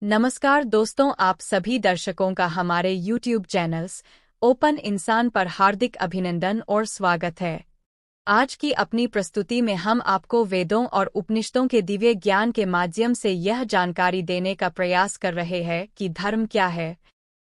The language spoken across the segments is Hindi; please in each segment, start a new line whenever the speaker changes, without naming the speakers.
नमस्कार दोस्तों, आप सभी दर्शकों का हमारे YouTube चैनल्स ओपन इंसान पर हार्दिक अभिनंदन और स्वागत है। आज की अपनी प्रस्तुति में हम आपको वेदों और उपनिषदों के दिव्य ज्ञान के माध्यम से यह जानकारी देने का प्रयास कर रहे हैं कि धर्म क्या है,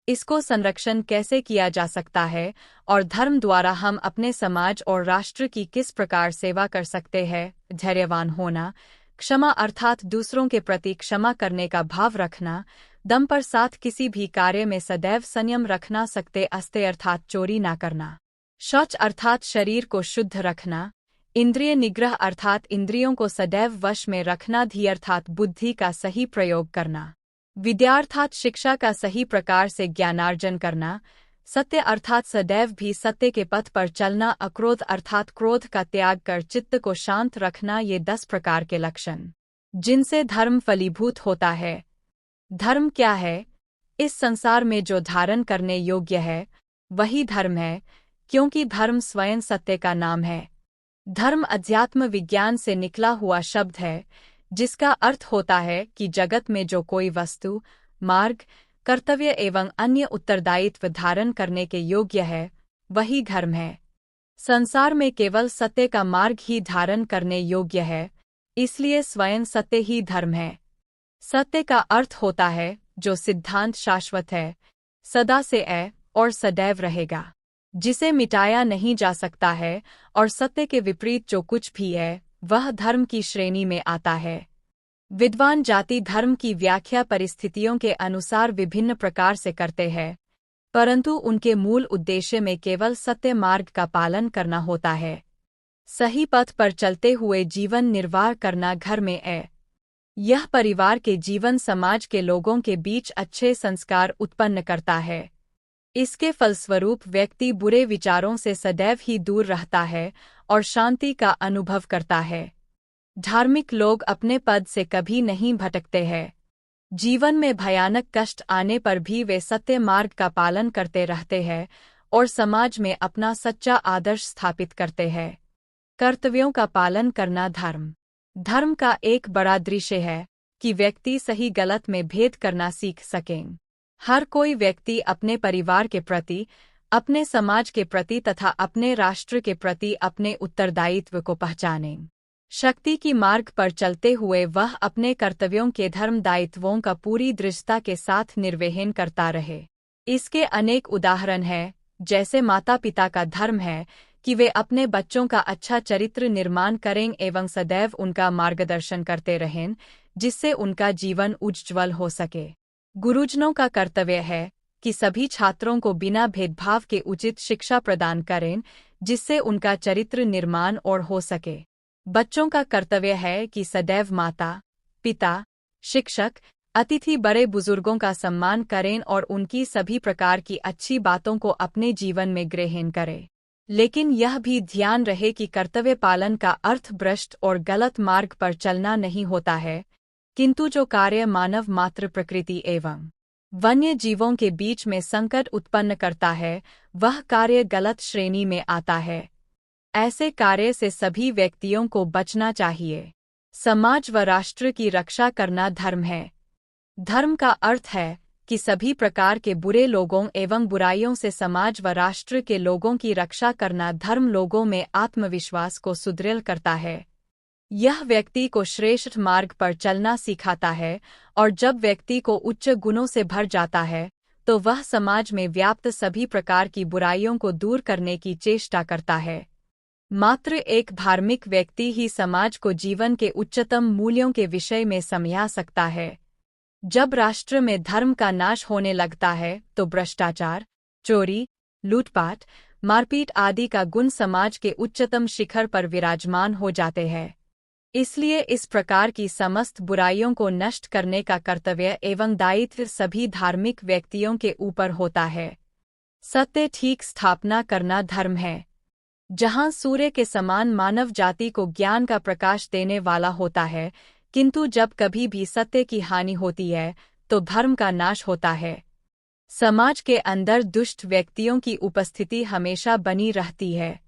इसको संरक्षण कैसे किया जा सकता है और धर्म द्वारा हम अपने समाज और राष्ट्र की किस प्रकार सेवा कर सकते हैं। धैर्यवान होना, क्षमा अर्थात दूसरों के प्रति क्षमा करने का भाव रखना, दम पर साथ किसी भी कार्य में सदैव संयम रखना, सकते अस्ते अर्थात चोरी ना करना, शौच अर्थात शरीर को शुद्ध रखना, इंद्रिय निग्रह अर्थात इंद्रियों को सदैव वश में रखना, धीर अर्थात बुद्धि का सही प्रयोग करना, विद्या अर्थात शिक्षा का सही प्रकार से ज्ञानार्जन करना, सत्य अर्थात सदैव भी सत्य के पथ पर चलना, अक्रोध अर्थात क्रोध का त्याग कर चित्त को शांत रखना। ये 10 प्रकार के लक्षण जिनसे धर्म फलीभूत होता है। धर्म क्या है? इस संसार में जो धारण करने योग्य है वही धर्म है, क्योंकि धर्म स्वयं सत्य का नाम है। धर्म अध्यात्म विज्ञान से निकला हुआ शब्द है, जिसका अर्थ होता है कि जगत में जो कोई वस्तु, मार्ग, कर्तव्य एवं अन्य उत्तरदायित्व धारण करने के योग्य है वही धर्म है। संसार में केवल सत्य का मार्ग ही धारण करने योग्य है, इसलिए स्वयं सत्य ही धर्म है। सत्य का अर्थ होता है जो सिद्धांत शाश्वत है, सदा से है और सदैव रहेगा, जिसे मिटाया नहीं जा सकता है, और सत्य के विपरीत जो कुछ भी है वह धर्म की श्रेणी में आता है। विद्वान जाति धर्म की व्याख्या परिस्थितियों के अनुसार विभिन्न प्रकार से करते हैं, परंतु उनके मूल उद्देश्य में केवल सत्य मार्ग का पालन करना होता है। सही पथ पर चलते हुए जीवन निर्वाह करना घर में है। यह परिवार के जीवन समाज के लोगों के बीच अच्छे संस्कार उत्पन्न करता है। इसके फलस्वरूप व्यक्ति बुरे विचारों से सदैव ही दूर रहता है और शांति का अनुभव करता है। धार्मिक लोग अपने पद से कभी नहीं भटकते हैं। जीवन में भयानक कष्ट आने पर भी वे सत्य मार्ग का पालन करते रहते हैं और समाज में अपना सच्चा आदर्श स्थापित करते हैं। कर्तव्यों का पालन करना धर्म। धर्म का एक बड़ा दृश्य है कि व्यक्ति सही गलत में भेद करना सीख सकें। हर कोई व्यक्ति अपने परिवार के प्रति, अपने समाज के प्रति तथा अपने राष्ट्र के प्रति अपने उत्तरदायित्व को पहचाने। शक्ति की मार्ग पर चलते हुए वह अपने कर्तव्यों के धर्म दायित्वों का पूरी दृढ़ता के साथ निर्वहन करता रहे। इसके अनेक उदाहरण हैं, जैसे माता पिता का धर्म है कि वे अपने बच्चों का अच्छा चरित्र निर्माण करें एवं सदैव उनका मार्गदर्शन करते रहें, जिससे उनका जीवन उज्ज्वल हो सके। गुरुजनों का कर्तव्य है कि सभी छात्रों को बिना भेदभाव के उचित शिक्षा प्रदान करें, जिससे उनका चरित्र निर्माण और हो सके। बच्चों का कर्तव्य है कि सदैव माता, पिता, शिक्षक, अतिथि, बड़े बुजुर्गों का सम्मान करें और उनकी सभी प्रकार की अच्छी बातों को अपने जीवन में ग्रहण करें। लेकिन यह भी ध्यान रहे कि कर्तव्य पालन का अर्थ भ्रष्ट और गलत मार्ग पर चलना नहीं होता है, किंतु जो कार्य मानव मात्र प्रकृति एवं वन्य जीवों के बीच में संकट उत्पन्न करता है वह कार्य गलत श्रेणी में आता है। ऐसे कार्य से सभी व्यक्तियों को बचना चाहिए। समाज व राष्ट्र की रक्षा करना धर्म है। धर्म का अर्थ है कि सभी प्रकार के बुरे लोगों एवं बुराइयों से समाज व राष्ट्र के लोगों की रक्षा करना। धर्म लोगों में आत्मविश्वास को सुदृढ़ करता है। यह व्यक्ति को श्रेष्ठ मार्ग पर चलना सिखाता है, और जब व्यक्ति को उच्च गुणों से भर जाता है तो वह समाज में व्याप्त सभी प्रकार की बुराइयों को दूर करने की चेष्टा करता है। मात्र एक धार्मिक व्यक्ति ही समाज को जीवन के उच्चतम मूल्यों के विषय में समझा सकता है। जब राष्ट्र में धर्म का नाश होने लगता है तो भ्रष्टाचार, चोरी, लूटपाट, मारपीट आदि का गुण समाज के उच्चतम शिखर पर विराजमान हो जाते हैं। इसलिए इस प्रकार की समस्त बुराइयों को नष्ट करने का कर्तव्य एवं दायित्व सभी धार्मिक व्यक्तियों के ऊपर होता है। सत्य ठीक स्थापना करना धर्म है। जहाँ सूर्य के समान मानव जाति को ज्ञान का प्रकाश देने वाला होता है, किंतु जब कभी भी सत्य की हानि होती है तो धर्म का नाश होता है। समाज के अंदर दुष्ट व्यक्तियों की उपस्थिति हमेशा बनी रहती है।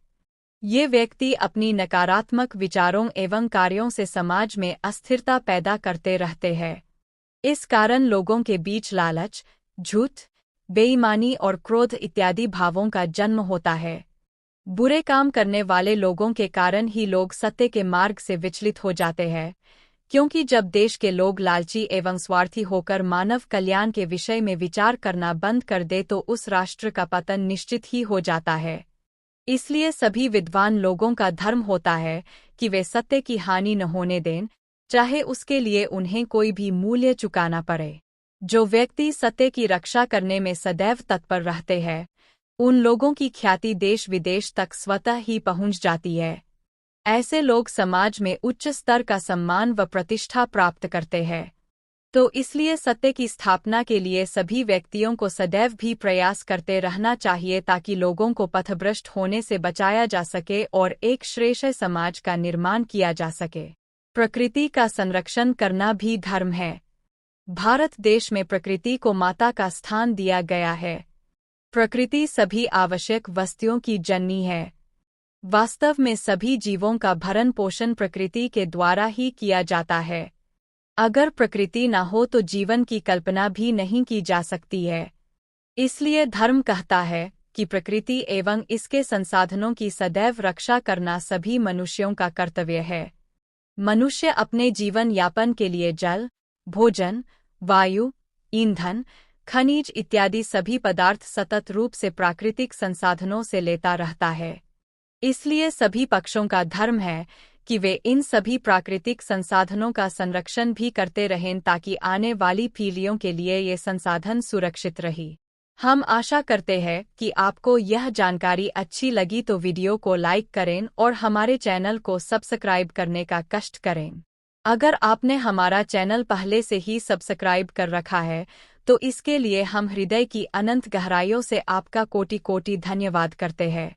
ये व्यक्ति अपनी नकारात्मक विचारों एवं कार्यों से समाज में अस्थिरता पैदा करते रहते हैं। इस कारण लोगों के बीच लालच, झूठ, बेईमानी और क्रोध इत्यादि भावों का जन्म होता है। बुरे काम करने वाले लोगों के कारण ही लोग सत्य के मार्ग से विचलित हो जाते हैं, क्योंकि जब देश के लोग लालची एवं स्वार्थी होकर मानव कल्याण के विषय में विचार करना बंद कर दे तो उस राष्ट्र का पतन निश्चित ही हो जाता है। इसलिए सभी विद्वान लोगों का धर्म होता है कि वे सत्य की हानि न होने दें, चाहे उसके लिए उन्हें कोई भी मूल्य चुकाना पड़े। जो व्यक्ति सत्य की रक्षा करने में सदैव तत्पर रहते हैं, उन लोगों की ख्याति देश विदेश तक स्वतः ही पहुंच जाती है। ऐसे लोग समाज में उच्च स्तर का सम्मान व प्रतिष्ठा प्राप्त करते हैं। तो इसलिए सत्य की स्थापना के लिए सभी व्यक्तियों को सदैव भी प्रयास करते रहना चाहिए ताकि लोगों को पथभ्रष्ट होने से बचाया जा सके और एक श्रेष्ठ समाज का निर्माण किया जा सके। प्रकृति का संरक्षण करना भी धर्म है। भारत देश में प्रकृति को माता का स्थान दिया गया है। प्रकृति सभी आवश्यक वस्तुओं की जननी है। वास्तव में सभी जीवों का भरण पोषण प्रकृति के द्वारा ही किया जाता है। अगर प्रकृति न हो तो जीवन की कल्पना भी नहीं की जा सकती है। इसलिए धर्म कहता है कि प्रकृति एवं इसके संसाधनों की सदैव रक्षा करना सभी मनुष्यों का कर्तव्य है। मनुष्य अपने जीवन यापन के लिए जल, भोजन, वायु, ईंधन, खनिज इत्यादि सभी पदार्थ सतत रूप से प्राकृतिक संसाधनों से लेता रहता है। इसलिए सभी पक्षों का धर्म है कि वे इन सभी प्राकृतिक संसाधनों का संरक्षण भी करते रहें ताकि आने वाली पीढ़ियों के लिए ये संसाधन सुरक्षित रहे। हम आशा करते हैं कि आपको यह जानकारी अच्छी लगी तो वीडियो को लाइक करें और हमारे चैनल को सब्सक्राइब करने का कष्ट करें। अगर आपने हमारा चैनल पहले से ही सब्सक्राइब कर रखा है तो इसके लिए हम हृदय की अनंत गहराइयों से आपका कोटि कोटि धन्यवाद करते हैं।